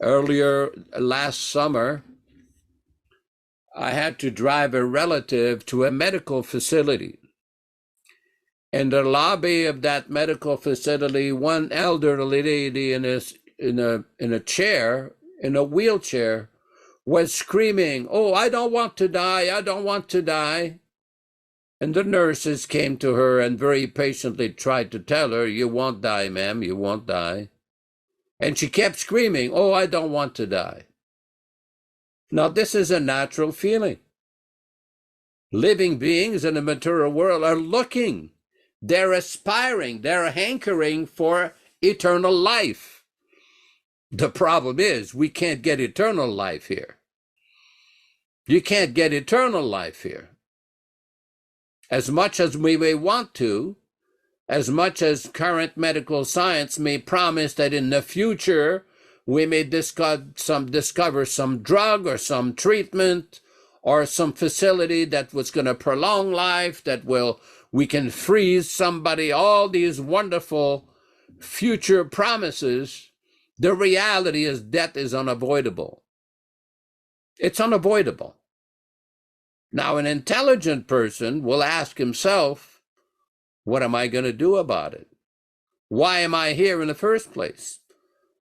Earlier last summer, I had to drive a relative to a medical facility. In the lobby of that medical facility, one elderly lady in a chair, in a wheelchair, was screaming, "Oh, I don't want to die, I don't want to die." And the nurses came to her and very patiently tried to tell her, "You won't die, ma'am, you won't die." And she kept screaming, "Oh, I don't want to die." Now, this is a natural feeling. Living beings in the material world are looking, they're aspiring, they're hankering for eternal life. The problem is we can't get eternal life here. You can't get eternal life here. As much as we may want to, as much as current medical science may promise that in the future we may discover some drug or some treatment or some facility that was going to prolong life, we can freeze somebody, all these wonderful future promises, the reality is death is unavoidable. It's unavoidable. Now, an intelligent person will ask himself, what am I going to do about it? Why am I here in the first place?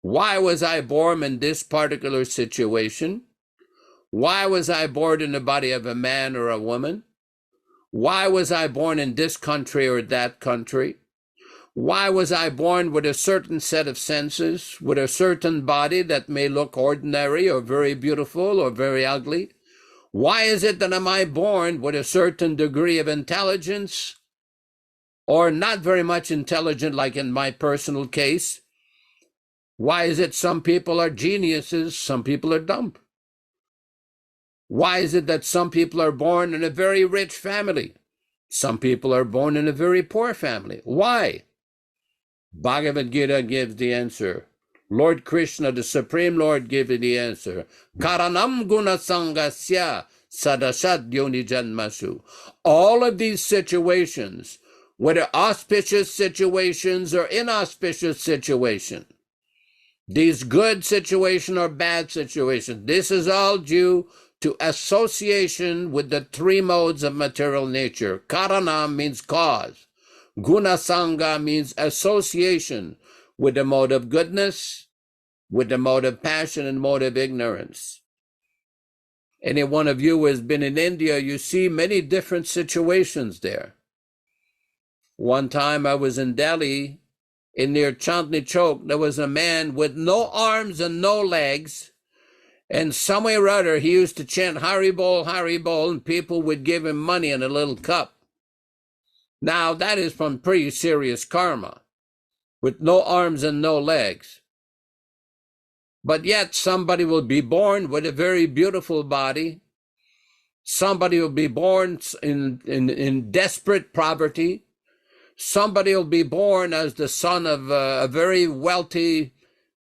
Why was I born in this particular situation? Why was I born in the body of a man or a woman? Why was I born in this country or that country? Why was I born with a certain set of senses, with a certain body that may look ordinary or very beautiful or very ugly? Why is it that am I born with a certain degree of intelligence or not very much intelligent, like in my personal case? Why is it some people are geniuses, some people are dumb? Why is it that some people are born in a very rich family? Some people are born in a very poor family. Why? Bhagavad Gita gives the answer. Lord Krishna, the Supreme Lord, gives the answer. Karanam guna sangasya sadashat yoni janmasu. All of these situations, whether auspicious situations or inauspicious situations, these good situation or bad situation, this is all due to association with the three modes of material nature. Karana means cause. Gunasanga means association with the mode of goodness, with the mode of passion and mode of ignorance. Any one of you who has been in India, you see many different situations there. One time I was in Delhi, in near Chandni Chowk, there was a man with no arms and no legs, and some way or other he used to chant Haribol, Haribol, and people would give him money in a little cup. Now that is from pretty serious karma, with no arms and no legs. But yet somebody will be born with a very beautiful body. Somebody will be born in desperate poverty. Somebody will be born as the son of a very wealthy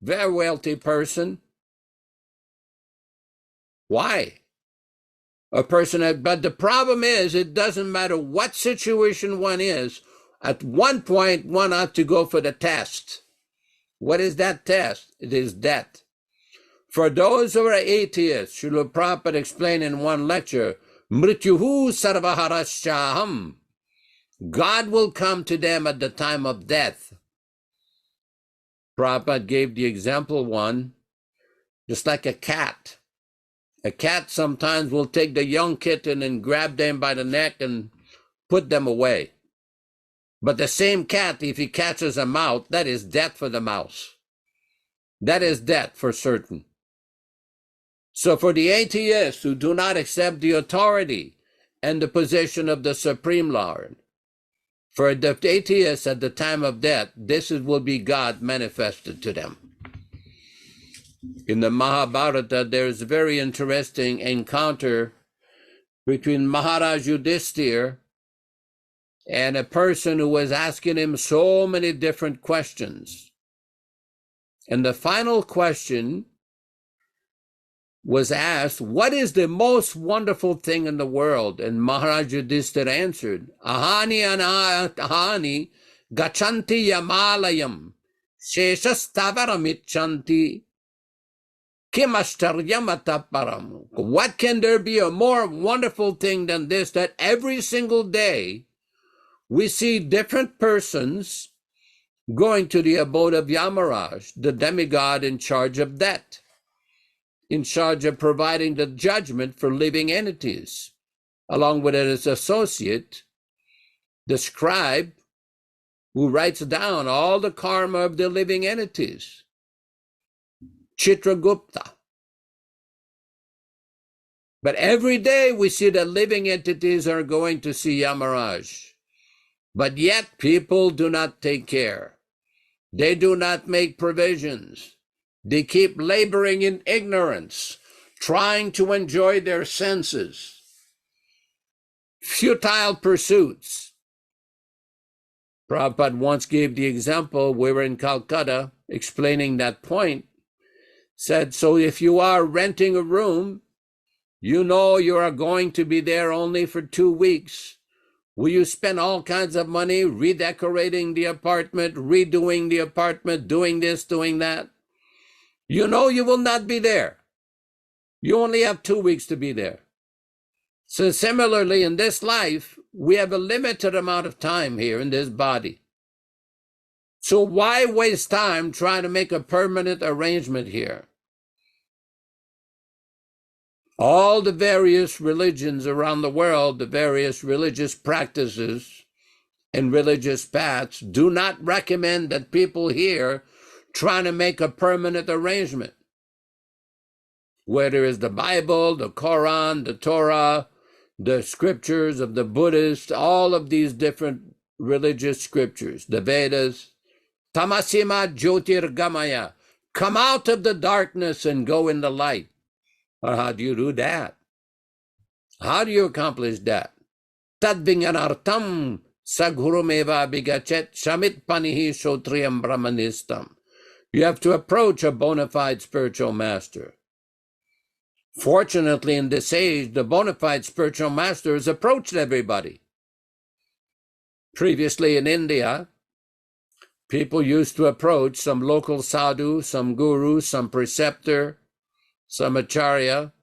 person. Why? But the problem is, it doesn't matter what situation one is. At one point, one ought to go for the test. What is that test? It is death. For those who are atheists, Srila Prabhupada explained in one lecture, Mrityuhu sarvaharashaham. God will come to them at the time of death. Prabhupada gave the example one, just like a cat. A cat sometimes will take the young kitten and grab them by the neck and put them away. But the same cat, if he catches a mouse, that is death for the mouse. That is death for certain. So for the atheists who do not accept the authority and the position of the Supreme Lord, for the atheists at the time of death, will be God manifested to them. In the Mahabharata, there's a very interesting encounter between Maharaj Yudhishthira and a person who was asking him so many different questions. And the final question was asked, what is the most wonderful thing in the world? And Maharaj Yudhishthira answered, Ahani ahani gachanti yamalayam sheshastavaramichanti Kimastaryamataparam. What can there be a more wonderful thing than this, that every single day we see different persons going to the abode of Yamaraj, the demigod in charge of that, in charge of providing the judgment for living entities, along with his associate, the scribe, who writes down all the karma of the living entities, Chitragupta. But every day we see that living entities are going to see Yamaraj. But yet people do not take care. They do not make provisions. They keep laboring in ignorance, trying to enjoy their senses. Futile pursuits. Prabhupada once gave the example, we were in Calcutta explaining that point, said, so if you are renting a room, you know you are going to be there only for 2 weeks. Will you spend all kinds of money redecorating the apartment, redoing the apartment, doing this, doing that? You know you will not be there. You only have 2 weeks to be there. So similarly, in this life, we have a limited amount of time here in this body. So why waste time trying to make a permanent arrangement here? All the various religions around the world, the various religious practices and religious paths do not recommend that people here trying to make a permanent arrangement. Whether it's the Bible, the Quran, the Torah, the scriptures of the Buddhists, all of these different religious scriptures, the Vedas, Tamasima Jyotirgamaya, come out of the darkness and go in the light. Or how do you do that? How do you accomplish that? Tadvinganartam saghurumeva bigachet shamit panihi shotriyam brahmanistam. You have to approach a bona fide spiritual master. Fortunately, in this age, the bona fide spiritual master has approached everybody. Previously in India, people used to approach some local sadhu, some guru, some preceptor, some acharya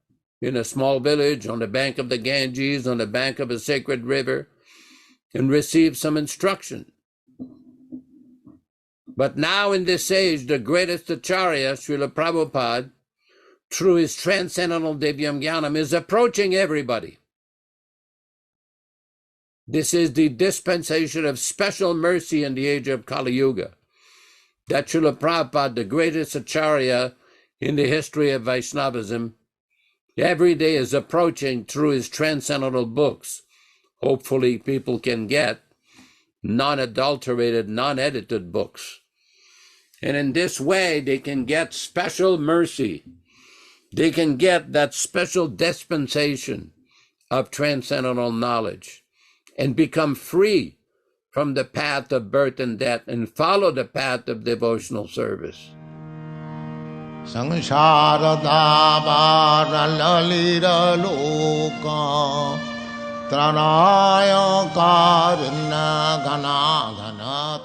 in a small village on the bank of the Ganges, on the bank of a sacred river, and receive some instruction. But now in this age, the greatest acharya, Srila Prabhupada, through his transcendental Divyam Jnanam, is approaching everybody. This is the dispensation of special mercy in the age of Kali Yuga. That Srila Prabhupada, the greatest acharya in the history of Vaishnavism, every day is approaching through his transcendental books. Hopefully people can get non-adulterated, non-edited books. And in this way, they can get special mercy. They can get that special dispensation of transcendental knowledge and become free from the path of birth and death and follow the path of devotional service. Sangsara dabara lalira loka tranaya karuna gana gana